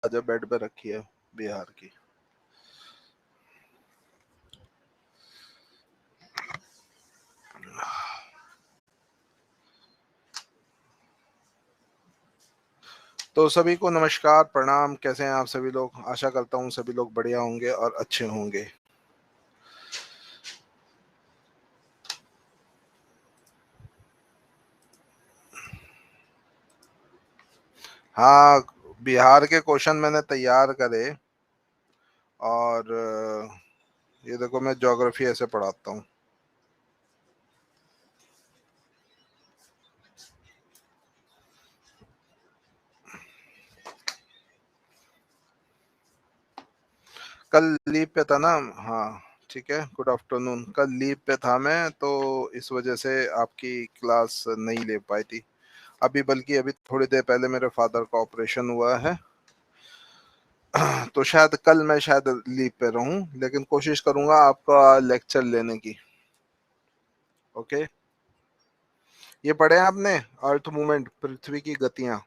जब बेड पे रखी है बिहार की। तो सभी को नमस्कार, प्रणाम। कैसे हैं आप सभी लोग? आशा करता हूँ सभी लोग बढ़िया होंगे और अच्छे होंगे। हाँ, बिहार के क्वेश्चन मैंने तैयार करे और ये देखो मैं ज्योग्राफी ऐसे पढ़ाता हूँ। कल लीव पे था ना? हाँ ठीक है, गुड आफ्टरनून। कल लीव पे था मैं, तो इस वजह से आपकी क्लास नहीं ले पाई थी। अभी बल्कि अभी थोड़ी देर पहले मेरे फादर का ऑपरेशन हुआ है, तो शायद कल मैं शायद लीव पे रहूं, लेकिन कोशिश करूंगा आपका लेक्चर लेने की। ओके, ये पढ़े हैं आपने अर्थ मूवमेंट, पृथ्वी की गतियां?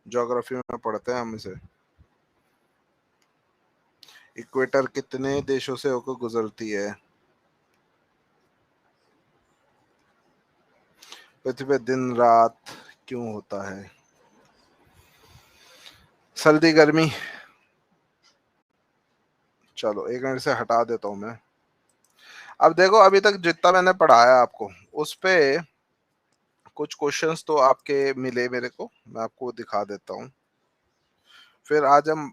ज्योग्राफी में पढ़ते हैं हम इसे। इक्वेटर कितने देशों से होकर गुजरती है? पृथ्वी पे दिन रात क्यों होता है? सर्दी गर्मी। चलो एक मिनट से हटा देता हूं मैं। अब देखो, अभी तक जितना मैंने पढ़ाया आपको उस पे कुछ क्वेश्चंस तो आपके मिले मेरे को, मैं आपको दिखा देता हूँ। फिर आज हम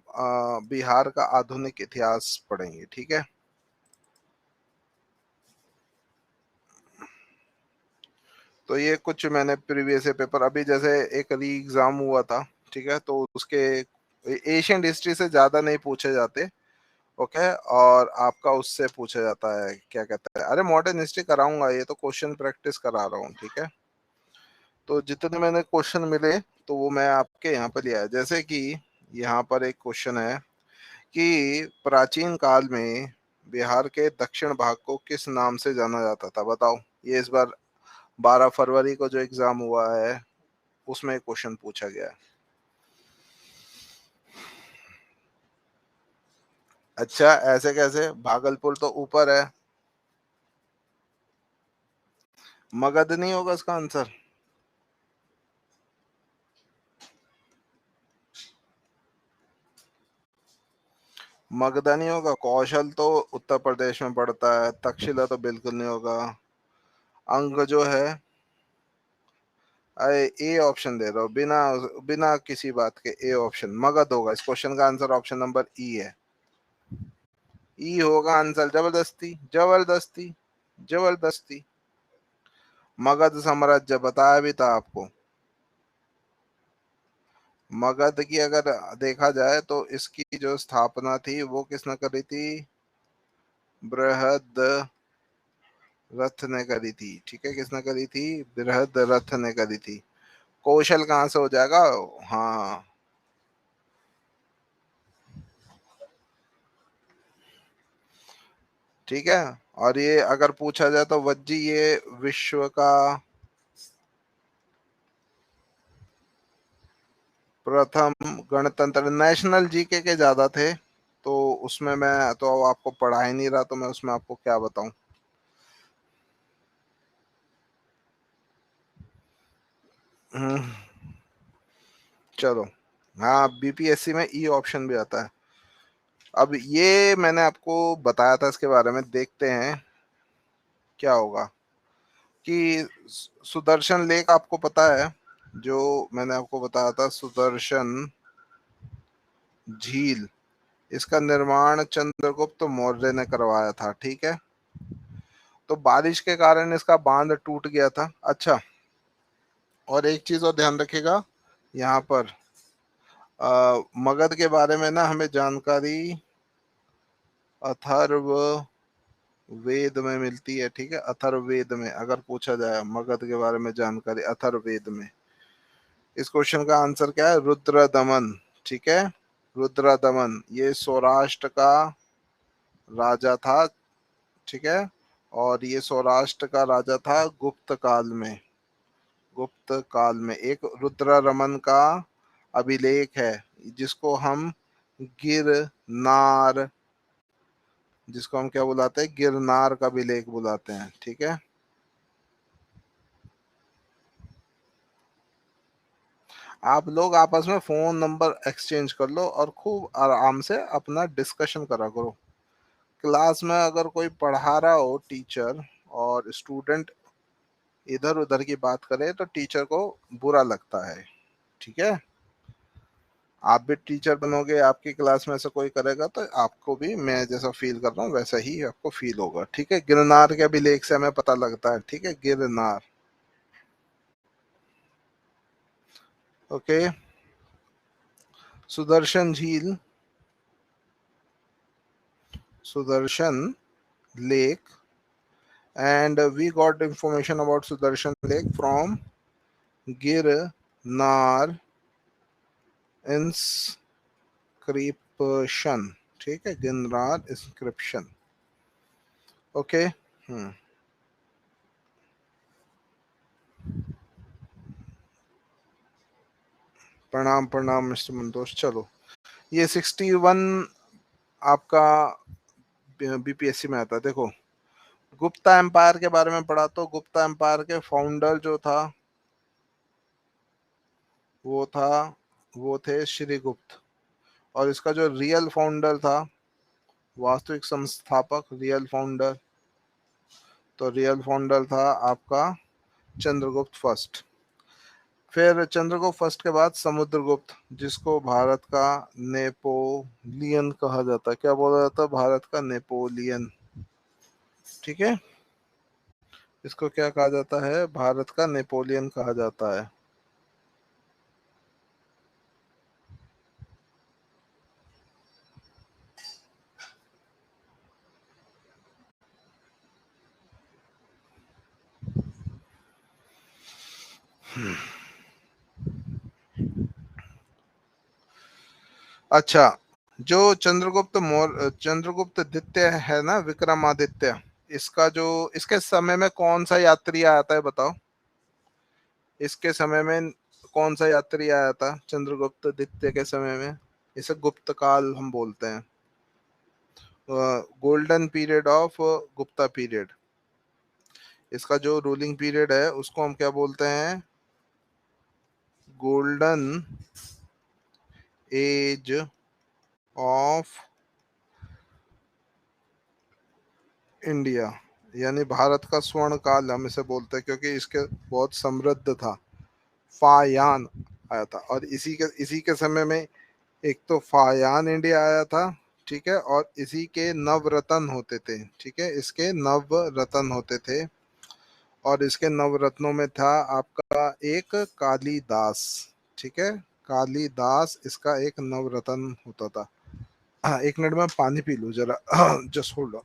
बिहार का आधुनिक इतिहास पढ़ेंगे, ठीक है? तो ये कुछ मैंने प्रीवियस पेपर, अभी जैसे एक री एग्जाम हुआ था, ठीक है, तो उसके एशियन हिस्ट्री से ज्यादा नहीं पूछे जाते। ओके, और आपका उससे पूछा जाता है, क्या कहते हैं, अरे मॉडर्न हिस्ट्री कराऊंगा, ये तो क्वेश्चन प्रैक्टिस करा रहा हूँ, ठीक है? तो जितने मैंने क्वेश्चन मिले तो वो मैं आपके यहाँ पर लिया है। जैसे कि यहाँ पर एक क्वेश्चन है कि प्राचीन काल में बिहार के दक्षिण भाग को किस नाम से जाना जाता था? बताओ। ये इस बार 12 फरवरी को जो एग्जाम हुआ है उसमें क्वेश्चन पूछा गया है। अच्छा, ऐसे कैसे? भागलपुर तो ऊपर है। मगध नहीं होगा इसका आंसर? मगधा नहीं होगा। कौशल तो उत्तर प्रदेश में पड़ता है। तक्षशिला तो बिल्कुल नहीं होगा। अंग जो है, अरे ए ऑप्शन दे रहा हूँ, बिना बिना किसी बात के ए ऑप्शन मगध होगा। इस क्वेश्चन का आंसर ऑप्शन नंबर ई है। ई होगा आंसर। जबरदस्ती जबरदस्ती जबरदस्ती। मगध साम्राज्य बताया भी था आपको। मगध की अगर देखा जाए तो इसकी जो स्थापना थी वो किसने करी थी? बृहद रथ ने करी थी, ठीक है? किसने करी थी? बृहद रथ ने करी थी। कौशल कहाँ से हो जाएगा? हाँ, ठीक है। और ये अगर पूछा जाए तो वज्जी ये विश्व का प्रथम गणतंत्र, नेशनल जीके के ज्यादा थे तो उसमें मैं तो आपको पढ़ा ही नहीं रहा, तो मैं उसमें आपको क्या बताऊं। हम्म, चलो। हाँ, बीपीएससी में ई ऑप्शन भी आता है। अब ये मैंने आपको बताया था, इसके बारे में देखते हैं क्या होगा। कि सुदर्शन लेक आपको पता है? जो मैंने आपको बताया था, सुदर्शन झील, इसका निर्माण चंद्रगुप्त मौर्य ने करवाया था, ठीक है? तो बारिश के कारण इसका बांध टूट गया था। अच्छा, और एक चीज और ध्यान रखिएगा, यहाँ पर मगध के बारे में ना हमें जानकारी अथर्व वेद में मिलती है, ठीक है? अथर्ववेद में अगर पूछा जाए मगध के बारे में जानकारी, अथर्ववेद में। इस क्वेश्चन का आंसर क्या है? रुद्रदमन, ठीक है? रुद्रदमन ये सौराष्ट्र का राजा था, ठीक है? और ये सौराष्ट्र का राजा था गुप्त काल में। गुप्त काल में एक रुद्र रमन का अभिलेख है जिसको हम गिरनार, जिसको हम क्या बुलाते हैं, गिरनार का भी लेक बुलाते हैं। ठीक है, आप लोग आपस में फोन नंबर एक्सचेंज कर लो और खूब आराम से अपना डिस्कशन करा करो। क्लास में अगर कोई पढ़ा रहा हो टीचर और स्टूडेंट इधर उधर की बात करे तो टीचर को बुरा लगता है। ठीक है, आप भी टीचर बनोगे, आपकी क्लास में ऐसा कोई करेगा तो आपको भी मैं जैसा फील कर रहा हूँ वैसा ही आपको फील होगा। ठीक है, गिरनार के भी लेक से हमें पता लगता है। ठीक है, गिरनार। ओके, सुदर्शन झील, Sudarshan lake, and we got information about Sudarshan Lake from Girnar inscription। ठीक है, गिरनार इंस्क्रिप्शन। ओके। प्रणाम प्रणाम मिस्टर मंतोष। चलो, ये 61 आपका बीपीएससी में आता है। देखो, गुप्ता एम्पायर के बारे में पढ़ा तो गुप्ता एम्पायर के फाउंडर जो था वो था वो थे श्रीगुप्त। और इसका जो रियल फाउंडर था, वास्तविक संस्थापक, रियल फाउंडर, तो रियल फाउंडर था आपका चंद्रगुप्त फर्स्ट। फिर चंद्रगुप्त फर्स्ट के बाद समुद्रगुप्त, जिसको भारत का नेपोलियन कहा जाता है। क्या बोला जाता है? भारत का नेपोलियन। ठीक है, इसको क्या कहा जाता है? भारत का नेपोलियन कहा जाता है। अच्छा, जो चंद्रगुप्त द्वितीय है ना, विक्रमादित्य, इसका जो इसके समय में कौन सा यात्री आया था, बताओ? इसके समय में कौन सा यात्री आया था चंद्रगुप्त द्वितीय के समय में? इसे गुप्त काल हम बोलते हैं, golden period of Gupta period. इसका जो रूलिंग पीरियड है उसको हम क्या बोलते हैं? गोल्डन एज ऑफ इंडिया, यानी भारत का स्वर्ण काल हम इसे बोलते हैं, क्योंकि इसके बहुत समृद्ध था। फायान आया था, और इसी के समय में एक तो फायान इंडिया आया था। ठीक है, और इसी के नवरत्न होते थे। ठीक है, इसके नवरत्न होते थे, और इसके नवरत्नों में था आपका एक कालिदास। ठीक है, कालिदास इसका एक नवरत्न होता था। हाँ, एक मिनट में पानी पी लूं जरा। Just hold.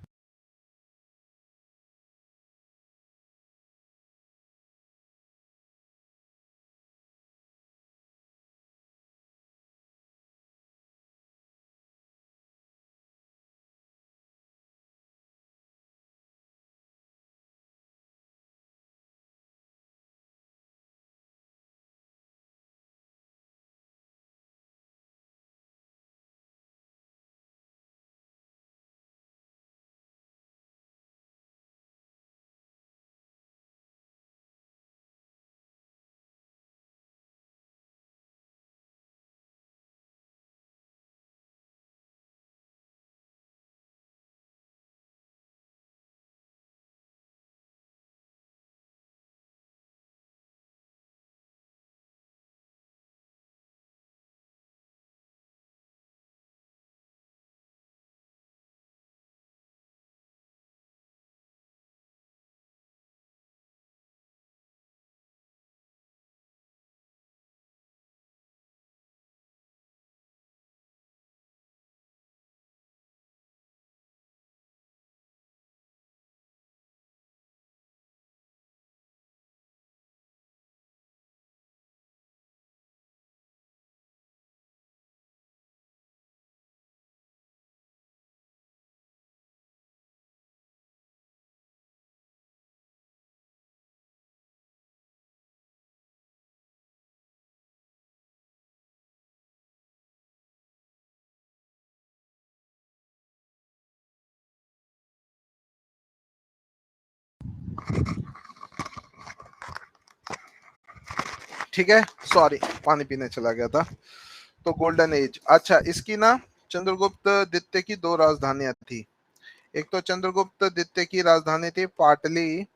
ठीक है, सॉरी पानी पीने चला गया था। तो गोल्डन एज। अच्छा, इसकी ना चंद्रगुप्त द्वितीय की दो राजधानियां थी। एक तो चंद्रगुप्त द्वितीय की राजधानी थी पाटली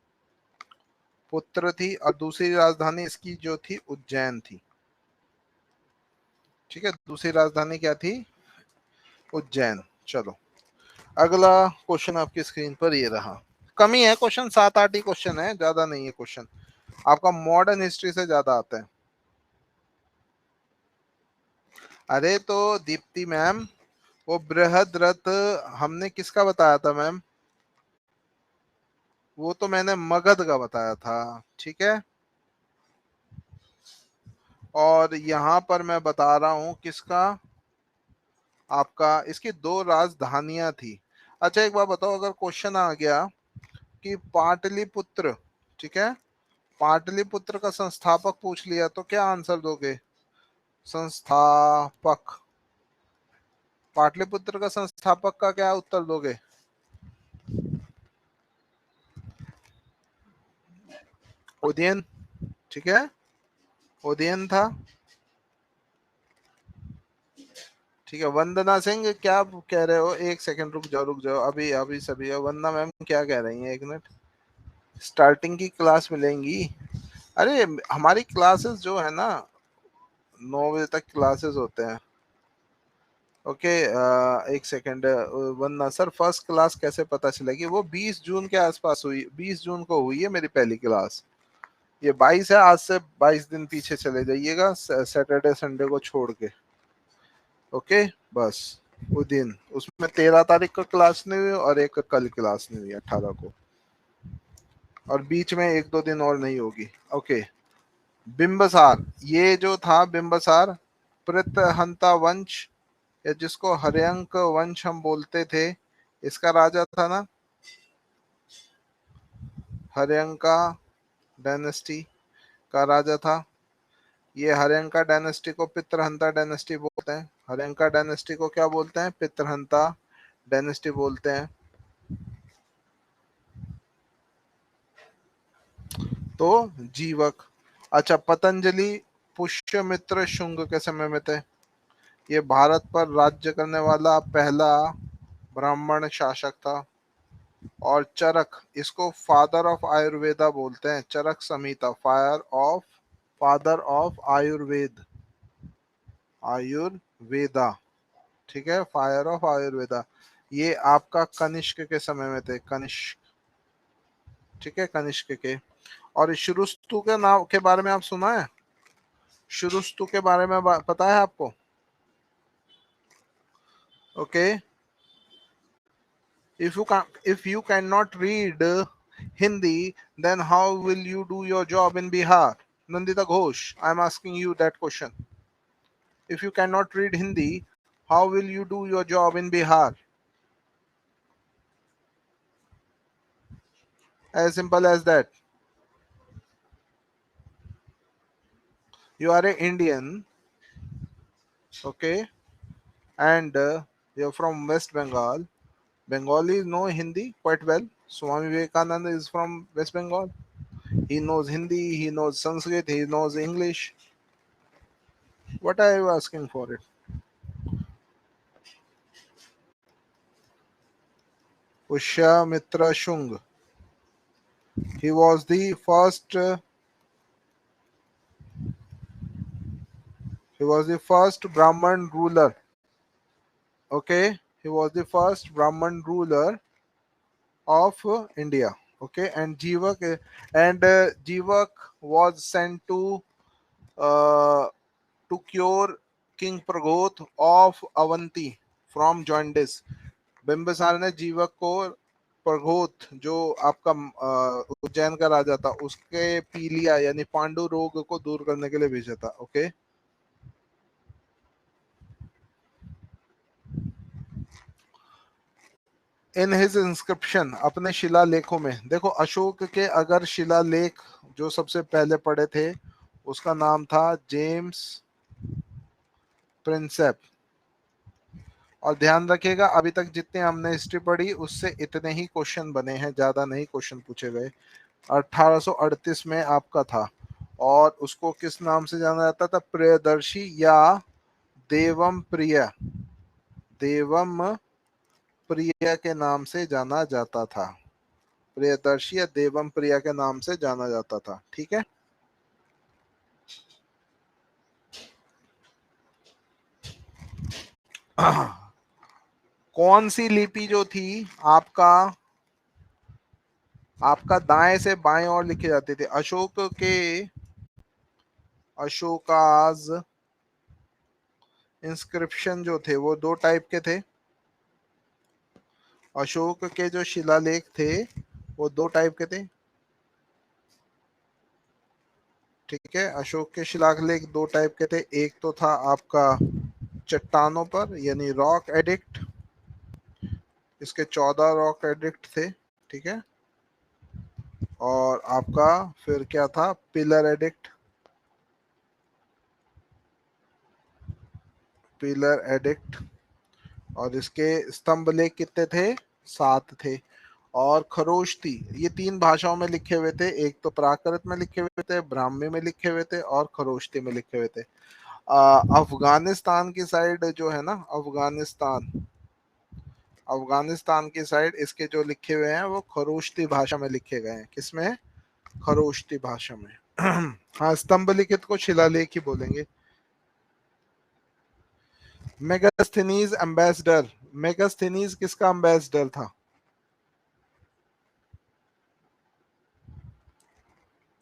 पुत्र थी, और दूसरी राजधानी इसकी जो थी उज्जैन थी। ठीक है, दूसरी राजधानी क्या थी? उज्जैन। चलो, अगला क्वेश्चन आपकी स्क्रीन पर ये रहा। कम ही है क्वेश्चन, 7-8 ही क्वेश्चन है, ज्यादा नहीं है क्वेश्चन। आपका मॉडर्न हिस्ट्री से ज्यादा आता है। अरे तो दीप्ति मैम, वो बृहद रथ हमने किसका बताया था मैम? वो तो मैंने मगध का बताया था। ठीक है, और यहां पर मैं बता रहा हूं किसका? आपका इसकी दो राजधानियां थी। अच्छा, एक बात बताओ, अगर क्वेश्चन आ गया कि पाटलिपुत्र, ठीक है, पाटलिपुत्र का संस्थापक पूछ लिया, तो क्या आंसर दोगे? संस्थापक, पाटलिपुत्र का संस्थापक का क्या उत्तर दोगे? उदयन। ठीक है, उदयन था। ठीक है, वंदना सिंह क्या कह रहे हो? एक सेकंड रुक जाओ, रुक जाओ, अभी अभी सभी। वंदना मैम क्या कह रही हैं? एक मिनट, स्टार्टिंग की क्लास मिलेंगी। अरे हमारी क्लासेस जो है ना, 9 बजे तक क्लासेस होते हैं। ओके, एक सेकंड। वरना सर फर्स्ट क्लास कैसे पता चलेगी? वो 20 जून के आसपास हुई, 20 जून को हुई है मेरी पहली क्लास। ये 22 है, आज से 22 दिन पीछे चले जाइएगा, सैटरडे संडे को छोड़ के। ओके, बस वो दिन, उसमें 13 तारीख को क्लास नहीं हुई और एक कल क्लास नहीं हुई 18 को, और बीच में 1-2 दिन और नहीं होगी। ओके, बिंबसार, ये जो था बिंबसार, प्रतहंता वंश, या जिसको हर्यंक वंश हम बोलते थे, इसका राजा था ना, हर्यंका डायनेस्टी का राजा था। ये हर्यंका डायनेस्टी को पितृहंता डायनेस्टी बोलते हैं। हर्यंका डायनेस्टी को क्या बोलते हैं? पितृहंता डायनेस्टी बोलते हैं। तो जीवक। अच्छा, पतंजलि पुष्यमित्र शुंग के समय में थे। ये भारत पर राज्य करने वाला पहला ब्राह्मण शासक था। और चरक, इसको फादर ऑफ आयुर्वेदा बोलते हैं। चरक संहिता, फादर ऑफ आयुर्वेद, आयुर्वेदा। ठीक है, फायर ऑफ आयुर्वेदा। ये आपका कनिष्क के समय में थे, कनिष्क। ठीक है, कनिष्क के। और शुरुस्तु के नाम के बारे में आप सुना है? शुरुस्तु के बारे में पता है आपको? Okay, if you cannot read Hindi, then how will you do your job in Bihar? Nandita Ghosh, I'm asking you that question. If you cannot read Hindi, how will you do your job in Bihar? As simple as that. You are an Indian, okay, and you're from West Bengal. Bengalis know Hindi quite well. Swami Vivekananda is from West Bengal. He knows Hindi, he knows Sanskrit, he knows English. What are you asking for it? Pushyamitra Shung. He was the first. He was the first Brahman ruler. Okay, he was the first Brahman ruler of India. Okay, and Jivak was sent uh, to cure King Pragoth of Avanti from jaundice. Bimbisara ने जीवक को प्रघोत, जो आपका उज्जैन का राजा था, उसके पीलिया यानी पांडु रोग को दूर करने के लिए भेजा था। ओके, इन हिज इंस्क्रिप्शन, अपने शिलालेखों में। देखो, अशोक के अगर शिलालेख जो सबसे पहले पढ़े थे, उसका नाम था जेम्स प्रिंसेप। और ध्यान रखिएगा, अभी तक जितने हमने हिस्ट्री पढ़ी उससे इतने ही क्वेश्चन बने हैं, ज्यादा नहीं क्वेश्चन पूछे गए। 1838 में आपका था। और उसको किस नाम से जाना जाता था? प्रियदर्शी या देवम प्रिय, देवम प्रिय के नाम से जाना जाता था। प्रियदर्शी या देवम प्रिय के नाम से जाना जाता था। ठीक है। कौन सी लिपि जो थी आपका आपका दाएं से बाएं ओर लिखे जाते थे? अशोकाज इंस्क्रिप्शन जो थे वो दो टाइप के थे। अशोक के जो शिलालेख थे वो दो टाइप के थे। ठीक है, अशोक के शिलालेख दो टाइप के थे। एक तो था आपका चट्टानों पर, यानी रॉक एडिक्ट। इसके 14 रॉक एडिक्ट थे। ठीक है। और आपका फिर क्या था? Pillar addict. Pillar addict. और इसके स्तंभ लेख कितने थे? 7 थे। और खरोष्टी ये 3 भाषाओं में लिखे हुए थे। एक तो प्राकृत में लिखे हुए थे, ब्राह्मी में लिखे हुए थे, और खरोष्टी में लिखे हुए थे। अफगानिस्तान की साइड जो है ना, अफगानिस्तान अफगानिस्तान की साइड इसके जो लिखे हुए हैं वो खरोष्टी भाषा में लिखे गए हैं। किसमें? खरोष्टी भाषा में। हाँ, स्तंभ लिखित को शिलालेख ही बोलेंगे। मेगास्थनीज एम्बेसडर, मेगास्थनीज किसका एम्बेसडर था?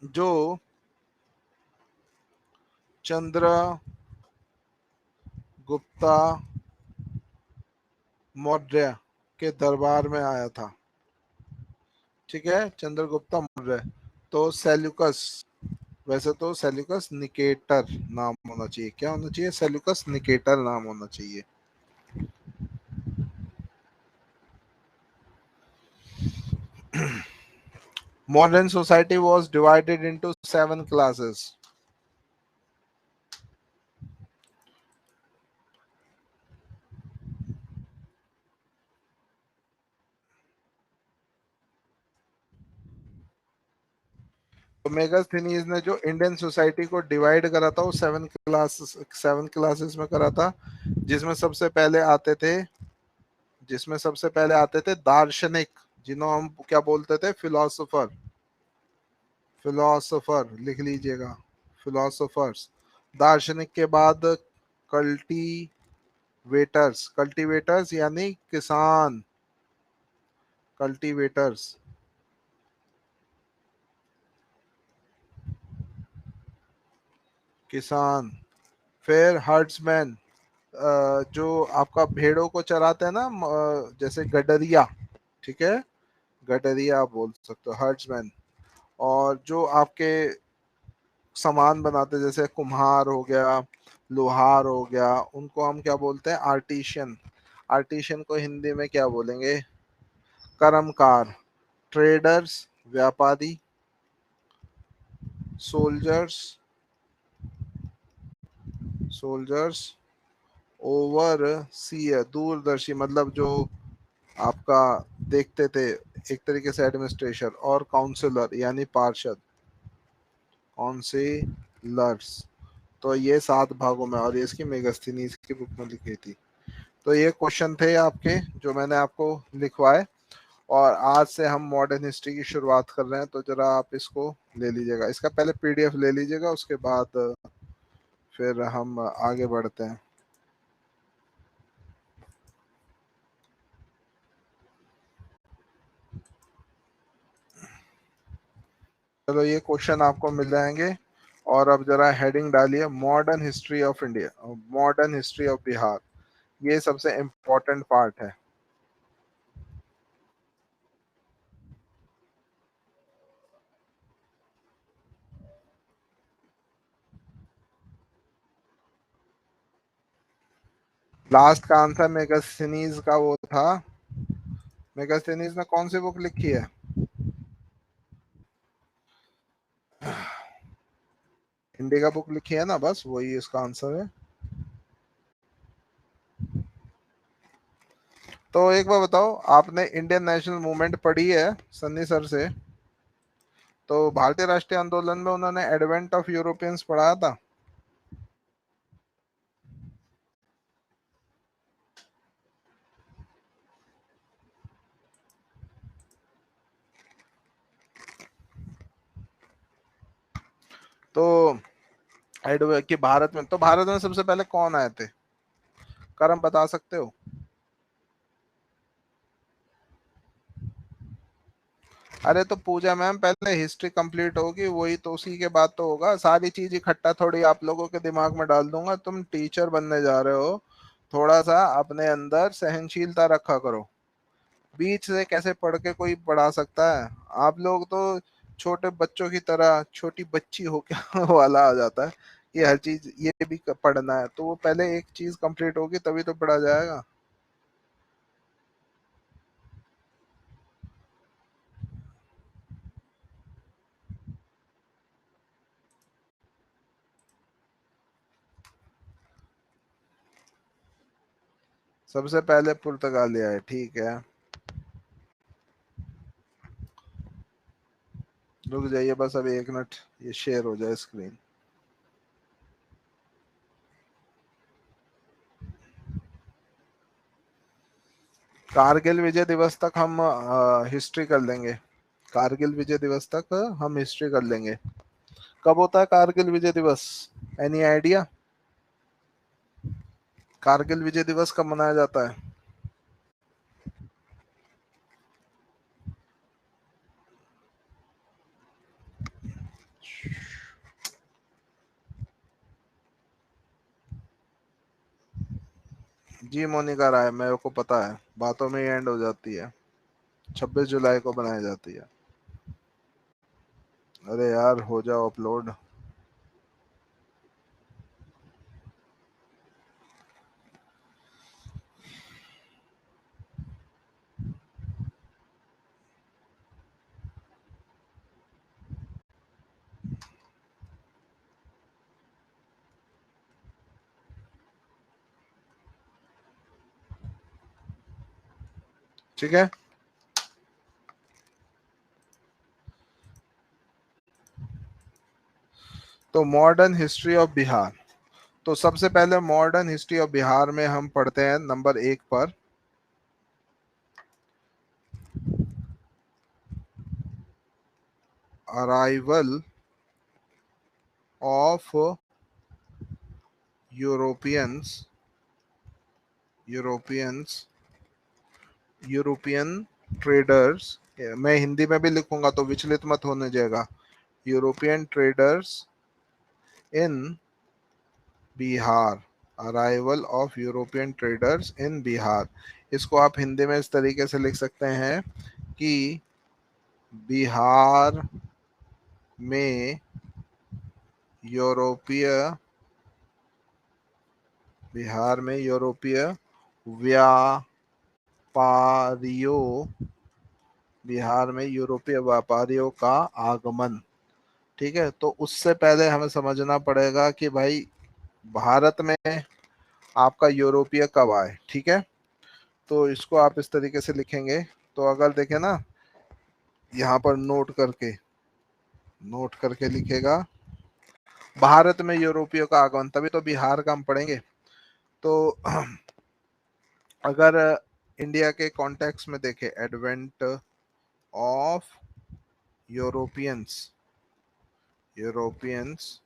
जो चंद्र गुप्ता मौर्य के दरबार में आया था। ठीक है, चंद्रगुप्ता मौर्य। तो सेल्यूकस, वैसे तो सेल्यूकस निकेटर नाम होना चाहिए। क्या होना चाहिए? सेल्यूकस निकेटर नाम होना चाहिए। Modern society was divided into 7 classes. तो मेगास्थनीज ने जो इंडियन सोसाइटी को डिवाइड करा था वो 7 क्लासेस में करा था। जिसमें सबसे पहले आते थे दार्शनिक, जिन्हों हम क्या बोलते थे? फिलोसोफर। फिलोसोफर लिख लीजिएगा, फिलोसोफर्स। दार्शनिक के बाद कल्टीवेटर्स, कल्टीवेटर्स यानी किसान, कल्टीवेटर्स। किसान। फिर हर्ड्समैन, जो आपका भेड़ों को चराते हैं ना, जैसे गडरिया। ठीक है, गडरिया आप बोल सकते हो, हर्ड्समैन। और जो आपके सामान बनाते, जैसे कुम्हार हो गया, लोहार हो गया, उनको हम क्या बोलते हैं? आर्टिशियन। आर्टिशियन को हिंदी में क्या बोलेंगे? कर्मकार। ट्रेडर्स, व्यापारी। Soldiers, soldiers. ओवर सीयर, दूरदर्शी, मतलब जो आपका देखते थे एक तरीके से एडमिनिस्ट्रेशन। और काउंसलर यानी पार्षद, काउंसिलर्स। तो ये 7 भागों में, और ये इसकी मेगास्थनीज की बुक में लिखी थी। तो ये क्वेश्चन थे आपके जो मैंने आपको लिखवाए। और आज से हम मॉडर्न हिस्ट्री की शुरुआत कर रहे हैं, तो जरा आप इसको ले लीजिएगा। इसका पहले पीडीएफ ले लीजिएगा, उसके बाद फिर हम आगे बढ़ते हैं। चलो, ये क्वेश्चन आपको मिल जाएंगे। और अब जरा हेडिंग डालिए, modern history of India, modern history of Bihar. ये सबसे इम्पोर्टेंट पार्ट है। लास्ट का आंसर मेगास्थनीज का वो था। मेगास्थनीज ने कौन सी बुक लिखी है? इंडिका बुक लिखी है ना, बस वही इसका आंसर है। तो एक बार बताओ, आपने इंडियन नेशनल मूवमेंट पढ़ी है सन्नी सर से? तो भारतीय राष्ट्रीय आंदोलन में उन्होंने एडवेंट ऑफ यूरोपियंस पढ़ाया था। तो कि भारत में सबसे पहले कौन आए थे, करम बता सकते हो? अरे तो पूजा मैम, पहले हिस्ट्री कंप्लीट होगी, वही तो उसी के बाद तो होगा। सारी चीज इकट्ठा थोड़ी आप लोगों के दिमाग में डाल दूंगा। तुम टीचर बनने जा रहे हो, थोड़ा सा अपने अंदर सहनशीलता रखा करो। बीच से कैसे पढ़ के कोई पढ़ा सकता है? आप लोग तो छोटे बच्चों की तरह, छोटी बच्ची हो क्या वाला आ जाता है कि हर चीज ये भी पढ़ना है। तो वो पहले एक चीज कंप्लीट होगी तभी तो पढ़ा जाएगा। सबसे पहले पुर्तगाली आए, ठीक है। रुक जाइए बस अभी 1 मिनट, ये शेयर हो जाए स्क्रीन। कारगिल विजय दिवस तक हम हिस्ट्री कर लेंगे। कारगिल विजय दिवस तक हम हिस्ट्री कर लेंगे। कब होता है कारगिल विजय दिवस? Any idea? कारगिल विजय दिवस कब मनाया जाता है? जी मोनिका राय, मेरे को पता है, बातों में ही एंड हो जाती है। 26 जुलाई को बनाई जाती है। अरे यार हो जाओ अपलोड। ठीक है, तो मॉडर्न हिस्ट्री ऑफ बिहार। तो सबसे पहले मॉडर्न हिस्ट्री ऑफ बिहार में हम पढ़ते हैं नंबर 1 पर, arrival of Europeans Europeans European traders. मैं हिंदी में भी लिखूंगा तो विचलित मत होने जाएगा। European traders in Bihar, arrival of European traders इन बिहार। इसको आप हिंदी में इस तरीके से लिख सकते हैं कि बिहार में यूरोपीय बिहार में यूरोपीय व्यापारियों बिहार में यूरोपीय व्यापारियों का आगमन। ठीक है, तो उससे पहले हमें समझना पड़ेगा कि भाई भारत में आपका यूरोपीय कब आए। ठीक है, तो इसको आप इस तरीके से लिखेंगे। तो अगर देखें ना, यहाँ पर नोट करके लिखेगा भारत में यूरोपियों का आगमन, तभी तो बिहार का हम पढ़ेंगे। तो अगर इंडिया के कॉन्टेक्स्ट में देखें, advent of Europeans Europeans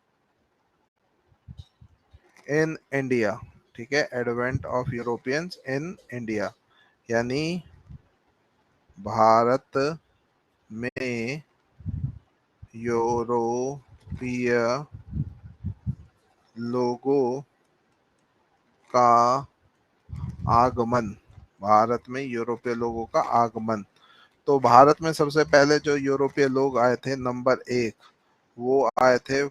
in India. ठीक है, advent of Europeans in India, यानी भारत में यूरोपीय लोगों का आगमन। भारत में यूरोपीय लोगों का आगमन। तो भारत में सबसे पहले जो यूरोपीय लोग आए थे, नंबर 1, वो आए थे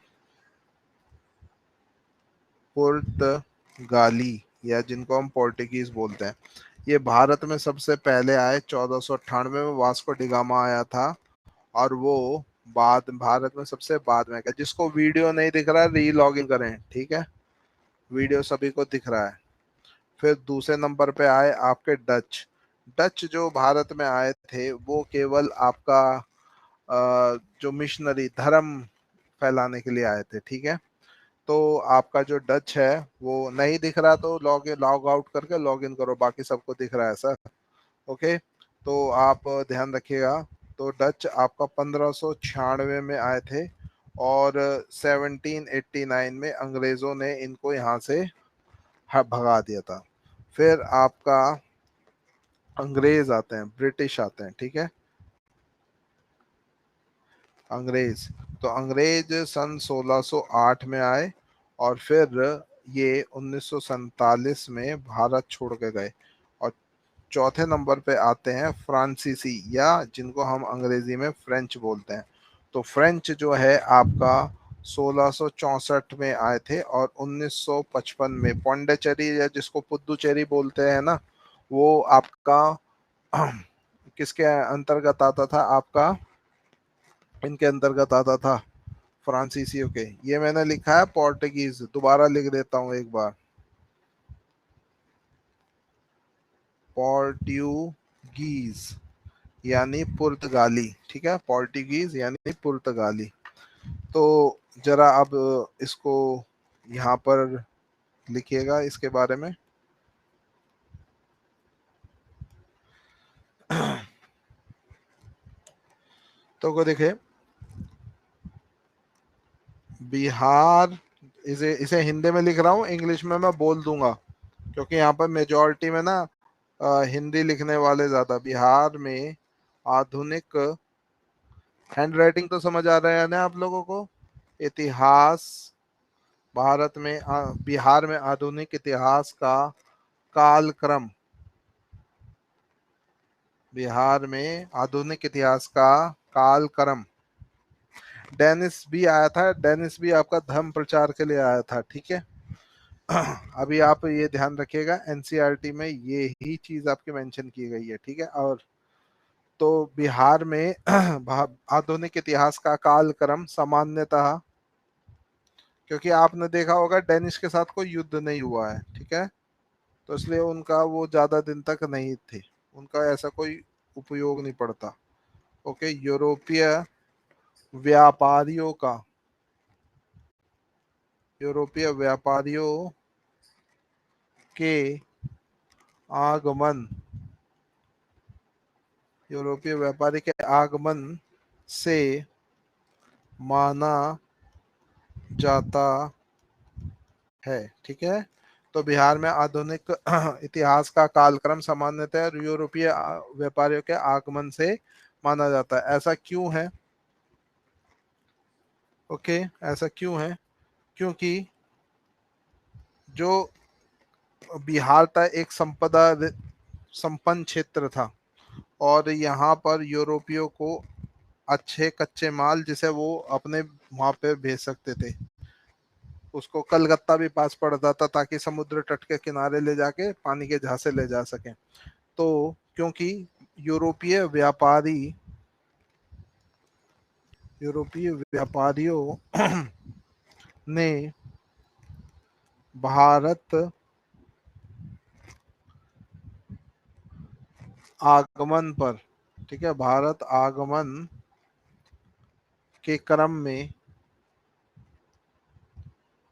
पुर्तगाली, या जिनको हम पोर्टुगीज बोलते हैं। ये भारत में सबसे पहले आए 1498 में, वास्को डिगामा आया था। और वो बाद भारत में सबसे बाद में गया। जिसको वीडियो नहीं दिख रहा है री लॉग इन करें, ठीक है, वीडियो सभी को दिख रहा है। फिर दूसरे नंबर पे आए आपके डच। डच जो भारत में आए थे वो केवल आपका जो मिशनरी धर्म फैलाने के लिए आए थे, ठीक है। तो आपका जो डच है वो नहीं दिख रहा, तो लॉग आउट करके लॉग इन करो, बाकी सबको दिख रहा है सर। ओके, तो आप ध्यान रखिएगा। तो डच आपका 1596 में आए थे और 1789 में अंग्रेजों ने इनको यहाँ से भगा दिया था। फिर आपका अंग्रेज आते हैं, ब्रिटिश आते हैं, ठीक है। अंग्रेज, तो अंग्रेज सन 1608 में आए और फिर ये 1947 में भारत छोड़ के गए। और चौथे नंबर पे आते हैं फ्रांसीसी, या जिनको हम अंग्रेजी में फ्रेंच बोलते हैं। तो फ्रेंच जो है आपका 1664 में आए थे और 1955 में पौंडीचेरी, या जिसको पुदुचेरी बोलते हैं ना, वो आपका किसके अंतर्गत आता था आपका, इनके अंतर्गत आता था, फ्रांसीसियों के। ये मैंने लिखा है पोर्टुगीज, दोबारा लिख देता हूं एक बार, पोर्टुगीज यानी पुर्तगाली, ठीक है, पोर्टुगीज यानी पुर्तगाली। तो जरा अब इसको यहाँ पर लिखिएगा इसके बारे में। तो को देखिए, बिहार, इसे इसे हिंदी में लिख रहा हूँ, इंग्लिश में मैं बोल दूंगा क्योंकि यहाँ पर मेजोरिटी में ना हिंदी लिखने वाले ज्यादा। बिहार में आधुनिक, हैंड राइटिंग तो समझ आ रहा है ना आप लोगों को। इतिहास, भारत में बिहार में आधुनिक इतिहास का कालक्रम, बिहार में आधुनिक इतिहास का कालक्रम। डेनिस भी आया था, डेनिस भी आपका धर्म प्रचार के लिए आया था, ठीक है। अभी आप ये ध्यान रखिएगा, एनसीईआरटी में ये ही चीज आपकी मेंशन की गई है, ठीक है। और तो बिहार में आधुनिक इतिहास का कालक्रम सामान्यतः, क्योंकि आपने देखा होगा डेनिश के साथ कोई युद्ध नहीं हुआ है, ठीक है, तो इसलिए उनका वो ज्यादा दिन तक नहीं थे, उनका ऐसा कोई उपयोग नहीं पड़ता। ओके, यूरोपीय व्यापारियों का, यूरोपीय व्यापारियों के आगमन, यूरोपीय व्यापारी के आगमन से माना जाता है, ठीक है। तो बिहार में आधुनिक इतिहास का कालक्रम सामान्यतः यूरोपीय व्यापारियों के आगमन से माना जाता है। ऐसा क्यों है? ओके, ऐसा क्यों है? क्योंकि जो बिहार था एक संपन्न क्षेत्र था और यहाँ पर यूरोपियों को अच्छे कच्चे माल, जिसे वो अपने वहां पे भेज सकते थे, उसको कलकत्ता भी पास पड़ता था ताकि समुद्र तट के किनारे ले जाके पानी के झांसे ले जा सके। तो क्योंकि यूरोपीय व्यापारी, यूरोपीय व्यापारियों ने भारत आगमन पर, ठीक है, भारत आगमन के क्रम में,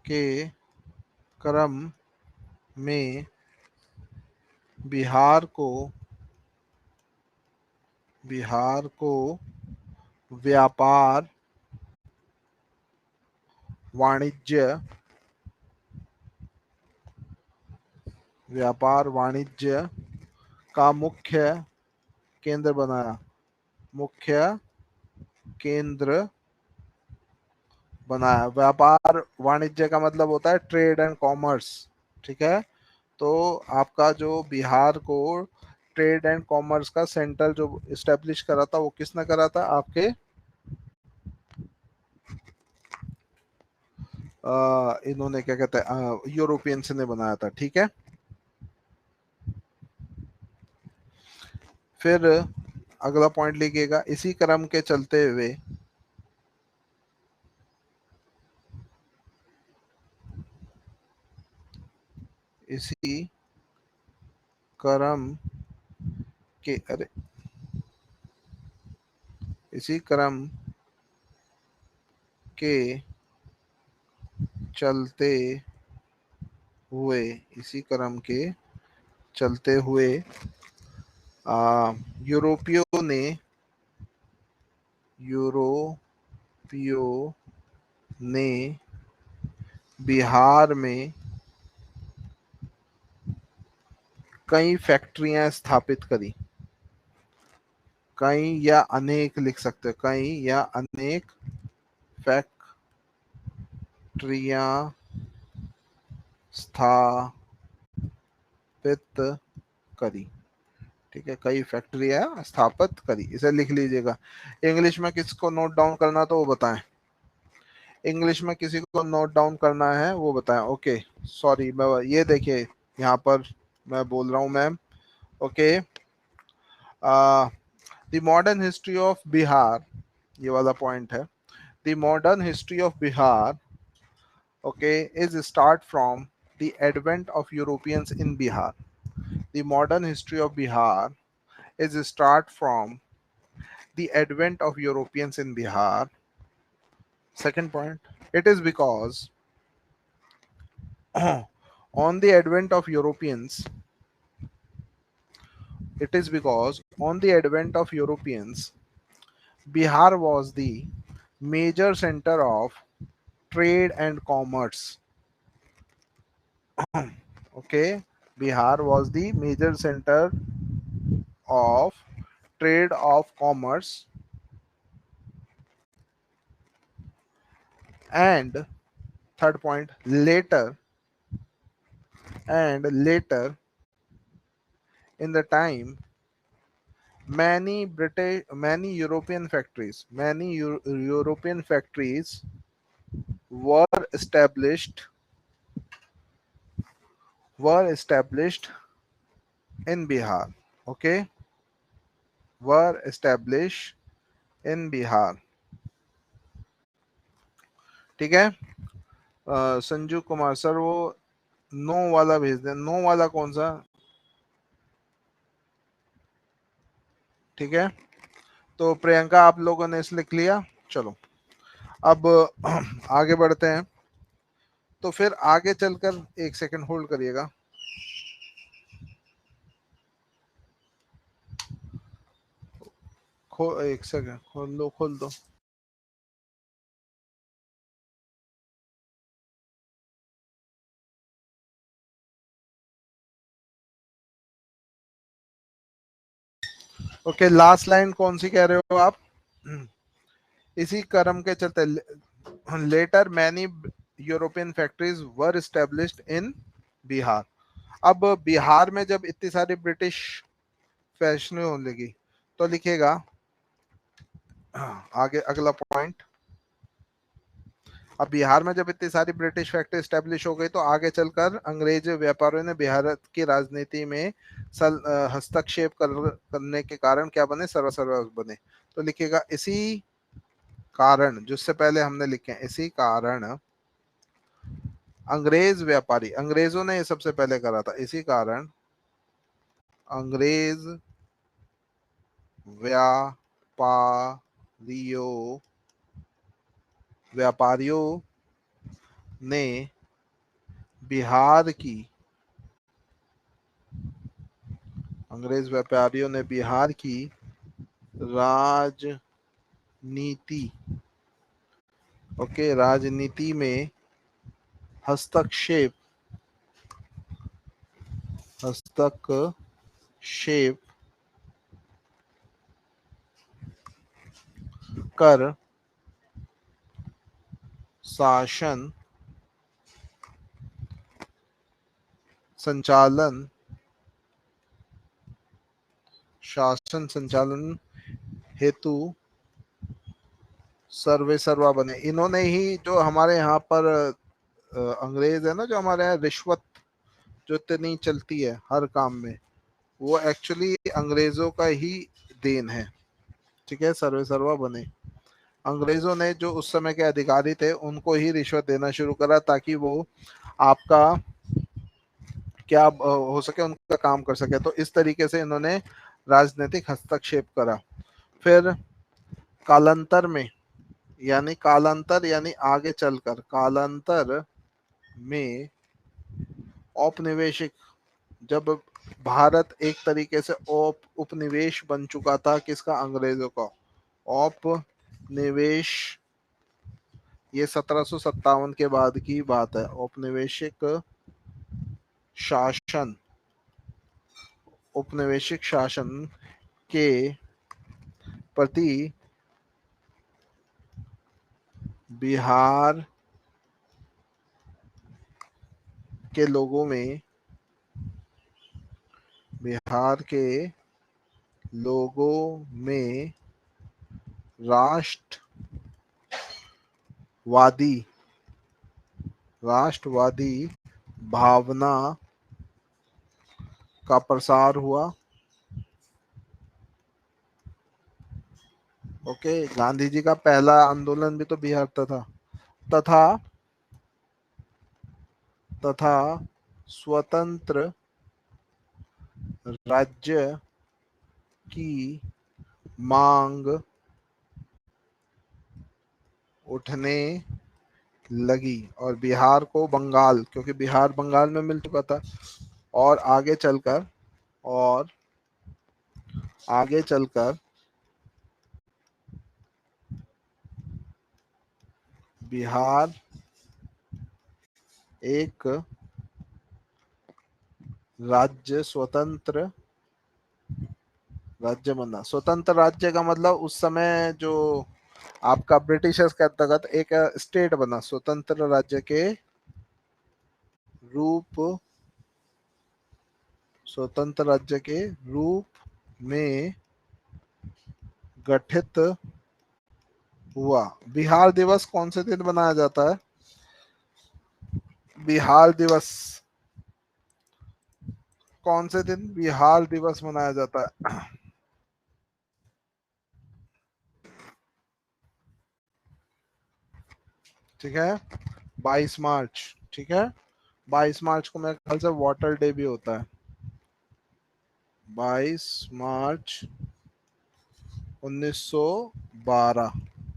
के क्रम में बिहार को, बिहार को व्यापार वाणिज्य, व्यापार वाणिज्य का मुख्य केंद्र बनाया, मुख्य केंद्र बनाया। व्यापार वाणिज्य का मतलब होता है ट्रेड एंड कॉमर्स, ठीक है। तो आपका जो बिहार को ट्रेड एंड कॉमर्स का सेंटर जो इस्टेब्लिश करा था, वो किसने करा था? आपके इन्होंने, क्या कहते हैं, यूरोपियंस ने बनाया था, ठीक है। फिर अगला पॉइंट लिखिएगा, इसी क्रम के चलते हुए, इसी क्रम के, अरे इसी क्रम के चलते हुए, इसी क्रम के चलते हुए यूरोपियों ने बिहार में कई फैक्ट्रियां स्थापित करी। कई या अनेक लिख सकते, कई या अनेक फैक्ट्रियां स्थापित करी। ठीक है, कई फैक्ट्रियां स्थापित करी, इसे लिख लीजिएगा। इंग्लिश में किसको नोट डाउन करना तो वो बताएं। इंग्लिश में किसी को नोट डाउन करना है वो बताएं। ओके, सॉरी, मैं ये देखिए यहाँ पर मैं बोल रहा हूँ ma'am. Okay, the modern history of Bihar, ये वाला पॉइंट है। The modern history of Bihar, okay, is start from the advent of Europeans in Bihar. The modern history of Bihar is start from the advent of Europeans in Bihar. Second point, it is because on the advent of Europeans, it is because on the advent of Europeans, Bihar was the major center of trade and commerce. Okay, Bihar was the major center of trade of commerce, and third point, later in the time many European factories were established in Bihar. Okay, were established in Bihar. ठीक है, Sanju Kumar sir वो no वाला भेज दें। No वाला कौन सा? ठीक है, तो प्रियंका आप लोगों ने इस लिख लिया। चलो अब आगे बढ़ते हैं। तो फिर आगे चलकर, एक सेकंड होल्ड करिएगा। एक सेकंड, खोल दो। ओके, लास्ट लाइन कौन सी कह रहे हो आप? इसी क्रम के चलते later many European factories were established in Bihar. अब बिहार में जब इतनी सारी ब्रिटिश फैक्ट्री होने लगी तो लिखेगा आगे अगला पॉइंट। अब बिहार में जब इतनी सारी ब्रिटिश फैक्ट्री स्टैब्लिश हो गई तो आगे चलकर अंग्रेज व्यापारियों ने बिहार की राजनीति में हस्तक्षेप करने के कारण क्या बने? सर्वसर्वा बने। तो लिखेगा इसी कारण, जिससे पहले हमने लिखे इसी कारण अंग्रेज व्यापारी, अंग्रेजों ने ये सबसे पहले करा था, इसी कारण अंग्रेज व्यापारियों ने बिहार की राजनीति में हस्तक्षेप कर शासन संचालन हेतु सर्वे सर्वा बने। इन्होंने ही, जो हमारे यहाँ पर अंग्रेज है ना, जो हमारे यहाँ रिश्वत जो इतनी चलती है हर काम में, वो एक्चुअली अंग्रेजों का ही देन है। ठीक है, सर्वे सर्वा बने। अंग्रेजों ने जो उस समय के अधिकारी थे उनको ही रिश्वत देना शुरू करा ताकि वो आपका क्या हो सके, उनका काम कर सके। तो इस तरीके से इन्होंने राजनीतिक हस्तक्षेप करा। फिर कालांतर में, यानी कालांतर यानी आगे चलकर, कालांतर में औपनिवेशिक, जब भारत एक तरीके से उपनिवेश बन चुका था किसका, अंग्रेजों का, औपनिवेश, ये 1757 के बाद की बात है। औपनिवेशिक शासन, औपनिवेशिक शासन के प्रति बिहार के लोगों में, बिहार के लोगों में राष्ट्रवादी, राष्ट्रवादी भावना का प्रसार हुआ। ओके, गांधी जी का पहला आंदोलन भी तो बिहार था। तथा तथा स्वतंत्र राज्य की मांग उठने लगी, और बिहार को बंगाल, क्योंकि बिहार बंगाल में मिल चुका था, और आगे चलकर, और आगे चलकर बिहार एक राज्य, स्वतंत्र राज्य बना। स्वतंत्र राज्य का मतलब उस समय जो आपका ब्रिटिशर्स के अंतर्गत एक स्टेट बना, स्वतंत्र राज्य के रूप, स्वतंत्र राज्य के रूप में गठित हुआ। बिहार दिवस कौन से दिन मनाया जाता है? बिहार दिवस कौन से दिन बिहार दिवस मनाया जाता है? ठीक है, 22 मार्च। ठीक है, 22 मार्च को मेरे ख्याल से वाटर डे भी होता है। 22 मार्च 1912।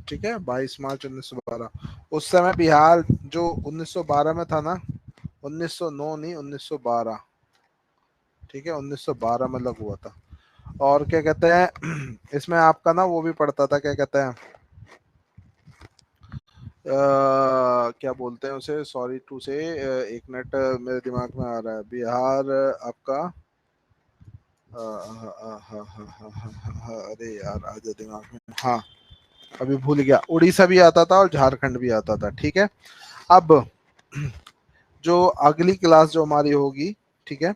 ठीक है, 22 मार्च 1912। उस समय बिहार जो 1912 में था ना, 1909 नहीं, 1912। ठीक है, 1912 में लग हुआ था। और क्या कहते हैं, इसमें आपका ना वो भी पड़ता था, क्या कहते हैं, क्या बोलते हैं उसे, सॉरी टू से, एक मिनट, मेरे दिमाग में आ रहा है, बिहार आपका, अरे यार आजा दिमाग में, हाँ अभी भूल गया, उड़ीसा भी आता था और झारखंड भी आता था। ठीक है, अब जो अगली क्लास जो हमारी होगी, ठीक है,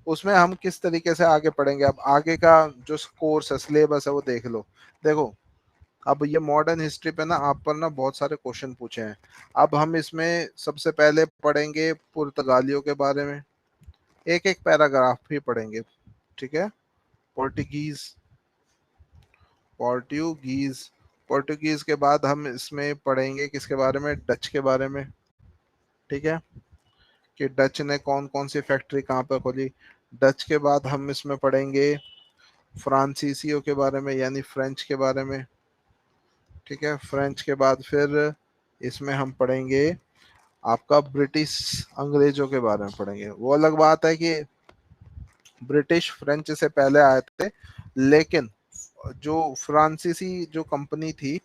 उसमें हम किस तरीके से आगे पढ़ेंगे। अब आगे का जो कोर्स है, सिलेबस है, वो देख लो। देखो, अब ये मॉडर्न हिस्ट्री पे ना आप पर ना बहुत सारे क्वेश्चन पूछे हैं। अब हम इसमें सबसे पहले पढ़ेंगे पुर्तगालियों के बारे में, एक एक पैराग्राफ ही पढ़ेंगे। ठीक है, पोर्टुगीज, पोर्टुगीज, पोर्टुगीज के बाद हम इसमें पढ़ेंगे किसके बारे में, डच के बारे में। ठीक है, कि डच ने कौन कौन सी फैक्ट्री कहाँ पर खोली। डच के बाद हम इसमें पढ़ेंगे फ्रांसीसियों के बारे में, यानी फ्रेंच के बारे में। ठीक है, फ्रेंच के बाद फिर इसमें हम पढ़ेंगे आपका ब्रिटिश, अंग्रेजों के बारे में पढ़ेंगे। वो अलग बात है कि ब्रिटिश फ्रेंच से पहले आए थे, लेकिन जो फ्रांसीसी जो कंपनी थी,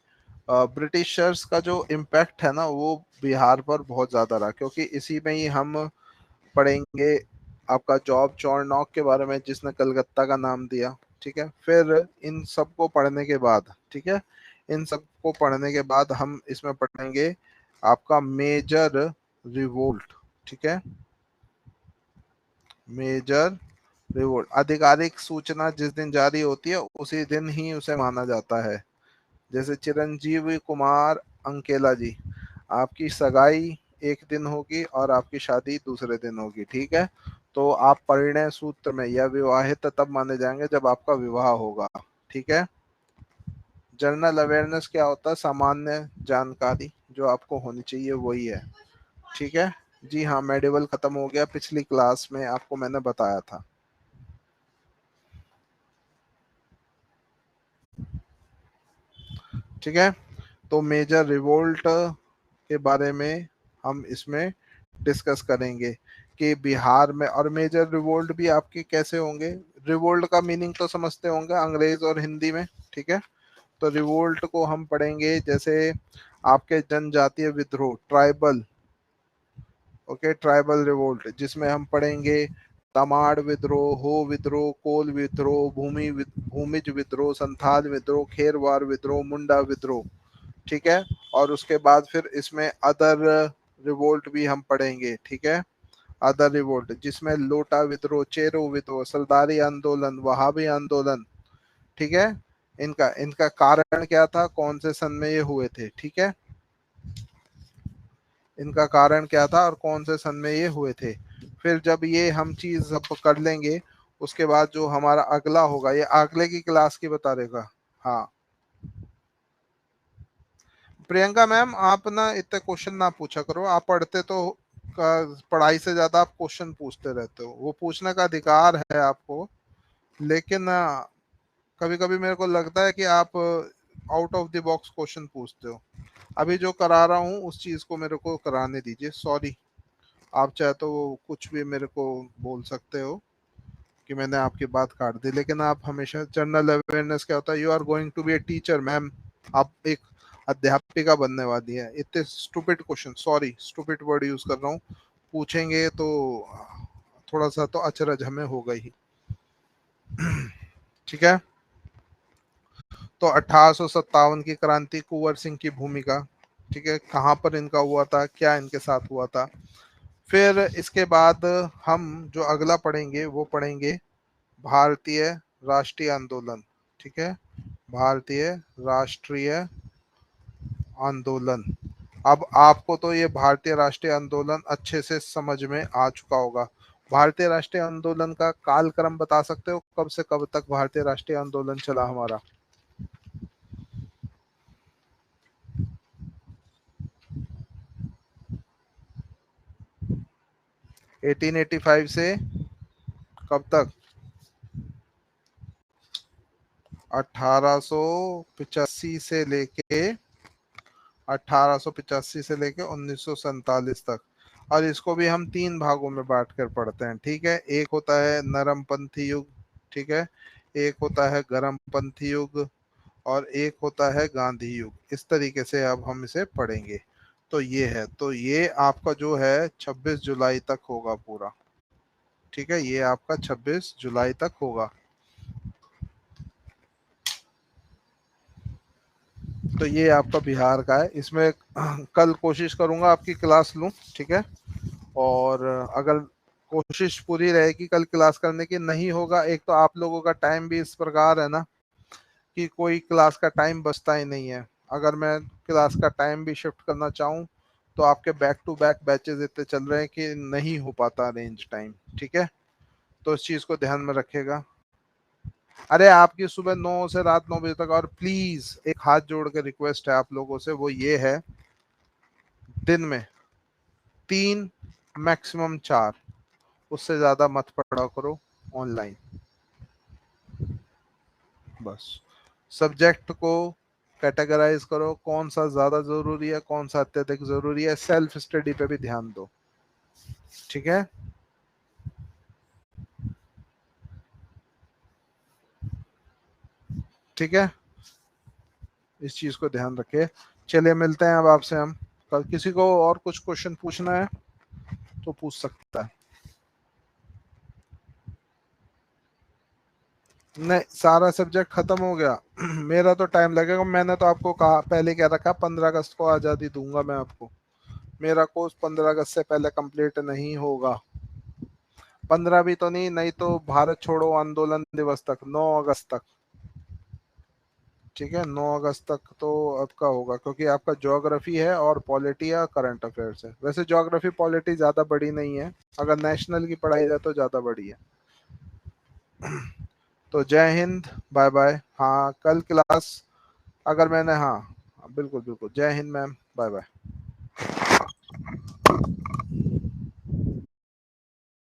ब्रिटिशर्स का जो इम्पैक्ट है ना, वो बिहार पर बहुत ज्यादा रहा, क्योंकि इसी में ही हम पढ़ेंगे आपका जॉब चॉर्नॉक के बारे में, जिसने कलकत्ता का नाम दिया। ठीक है, फिर इन सबको पढ़ने के बाद, ठीक है, इन सबको पढ़ने के बाद हम इसमें पढ़ेंगे आपका मेजर रिवोल्ट। ठीक है, मेजर रिवोल्ट, आधिकारिक सूचना जिस दिन जारी होती है उसी दिन ही उसे माना जाता है। जैसे चिरंजीवी कुमार अंकेला जी, आपकी सगाई एक दिन होगी और आपकी शादी दूसरे दिन होगी। ठीक है, तो आप परिणय सूत्र में या विवाहित तब माने जाएंगे जब आपका विवाह होगा। ठीक है, जनरल अवेयरनेस क्या होता है, सामान्य जानकारी जो आपको होनी चाहिए वही है। ठीक है, जी हाँ, मेडिवल खत्म हो गया, पिछली क्लास में आपको मैंने बताया था। ठीक है, तो मेजर रिवोल्ट के बारे में हम इसमें डिस्कस करेंगे कि बिहार में, और मेजर रिवोल्ट भी आपके कैसे होंगे, रिवोल्ट का मीनिंग तो समझते होंगे अंग्रेज और हिंदी में, ठीक है। तो रिवोल्ट को हम पढ़ेंगे जैसे आपके जनजातीय विद्रोह, ट्राइबल, ओके, ट्राइबल रिवोल्ट, जिसमें हम पढ़ेंगे तमाड़ विद्रोह, हो विद्रोह, कोल विद्रोह, भूमिज विद्रोह, संथाल विद्रोह, खेरवार विद्रोह, मुंडा विद्रोह, ठीक है। और उसके बाद फिर इसमें अदर रिवोल्ट भी हम पढ़ेंगे, ठीक है, अदर रिवोल्ट, जिसमें लोटा विद्रोह, चेरो विद्रोह, सरदारी आंदोलन, वहाबी आंदोलन, ठीक है। इनका इनका कारण क्या था, कौन से सन में ये हुए थे, ठीक है, इनका कारण क्या था और कौन से सन में ये हुए थे। फिर जब ये हम चीज सब कर लेंगे, उसके बाद जो हमारा अगला होगा, ये अगले की क्लास की बता देगा। हाँ, प्रियंका मैम, आप ना इतने क्वेश्चन ना पूछा करो, आप पढ़ते तो पढ़ाई से ज्यादा आप क्वेश्चन पूछते रहते हो, वो पूछने का अधिकार है आपको, लेकिन कभी कभी मेरे को लगता है कि आप out of the box question पूछते हो। अभी जो करा रहा हूँ उस चीज को मेरे को कराने दीजिए, सॉरी। आप चाहे तो कुछ भी मेरे को बोल सकते हो कि मैंने आपकी बात काट दी, लेकिन आप हमेशा, जनरल अवेयरनेस क्या होता है, you are going to be a teacher ma'am, आप एक अध्यापिका बनने वाली है। इतने stupid question, sorry stupid word use कर रहा हूँ, पूछेंगे तो थोड़ा सा तो अचरज हमें होगा ही। ठीक है, तो 1857 की क्रांति, कुंवर सिंह की भूमिका, ठीक है, कहाँ पर इनका हुआ था, क्या इनके साथ हुआ था। फिर इसके बाद हम जो अगला पढ़ेंगे वो पढ़ेंगे भारतीय राष्ट्रीय आंदोलन, ठीक है, भारतीय राष्ट्रीय आंदोलन। अब आपको तो ये भारतीय राष्ट्रीय आंदोलन अच्छे से समझ में आ चुका होगा। भारतीय राष्ट्रीय आंदोलन का कालक्रम बता सकते हो, कब से कब तक भारतीय राष्ट्रीय आंदोलन चला हमारा? 1885 से कब तक? 1885 से लेके 1885 से लेके 1947 तक। और इसको भी हम तीन भागों में बांट कर पढ़ते हैं, ठीक है। एक होता है नरमपंथी युग, ठीक है, एक होता है गरमपंथी युग, और एक होता है गांधी युग। इस तरीके से अब हम इसे पढ़ेंगे। तो ये है, तो ये आपका जो है 26 जुलाई तक होगा पूरा, ठीक है, ये आपका 26 जुलाई तक होगा। तो ये आपका बिहार का है। इसमें कल कोशिश करूंगा आपकी क्लास लूं, ठीक है। और अगर कोशिश पूरी रहेगी कल क्लास करने की, नहीं होगा, एक तो आप लोगों का टाइम भी इस प्रकार है ना कि कोई क्लास का टाइम बचता ही नहीं है। अगर मैं क्लास का टाइम भी शिफ्ट करना चाहूँ तो आपके बैक टू बैक बैचेस इतने चल रहे हैं कि नहीं हो पाता अरेंज टाइम, ठीक है। तो इस चीज को ध्यान में रखेगा। अरे आपकी सुबह 9 से रात 9 बजे तक, और प्लीज एक हाथ जोड़ के रिक्वेस्ट है आप लोगों से, वो ये है, दिन में 3, मैक्सिमम 4, उससे ज्यादा मत पढ़ा करो ऑनलाइन। बस सब्जेक्ट को कैटेगराइज करो, कौन सा ज्यादा जरूरी है, कौन सा अत्यधिक जरूरी है, सेल्फ स्टडी पे भी ध्यान दो, ठीक है। ठीक है, इस चीज को ध्यान रखे। चलिए मिलते हैं अब आपसे हम कल। किसी को और कुछ क्वेश्चन पूछना है तो पूछ सकता है। नहीं, सारा सब्जेक्ट खत्म हो गया। मेरा तो टाइम लगेगा, मैंने तो आपको कहा, पहले कह रखा 15 अगस्त को आज़ादी दूंगा मैं आपको। मेरा कोर्स 15 अगस्त से पहले कंप्लीट नहीं होगा। 15 भी तो नहीं, नहीं तो भारत छोड़ो आंदोलन दिवस तक, 9 अगस्त तक, ठीक है, 9 अगस्त तक तो आपका होगा, क्योंकि आपका ज्योग्राफी है और पॉलिटी या करंट अफेयर्स है। वैसे ज्योग्राफी पॉलिटी ज्यादा बड़ी नहीं है, अगर नेशनल की पढ़ाई जाए तो ज्यादा बड़ी है। तो जय हिंद, बाय बाय। हाँ कल क्लास, अगर मैंने, हाँ बिल्कुल बिल्कुल, जय हिंद मैम, बाय बाय।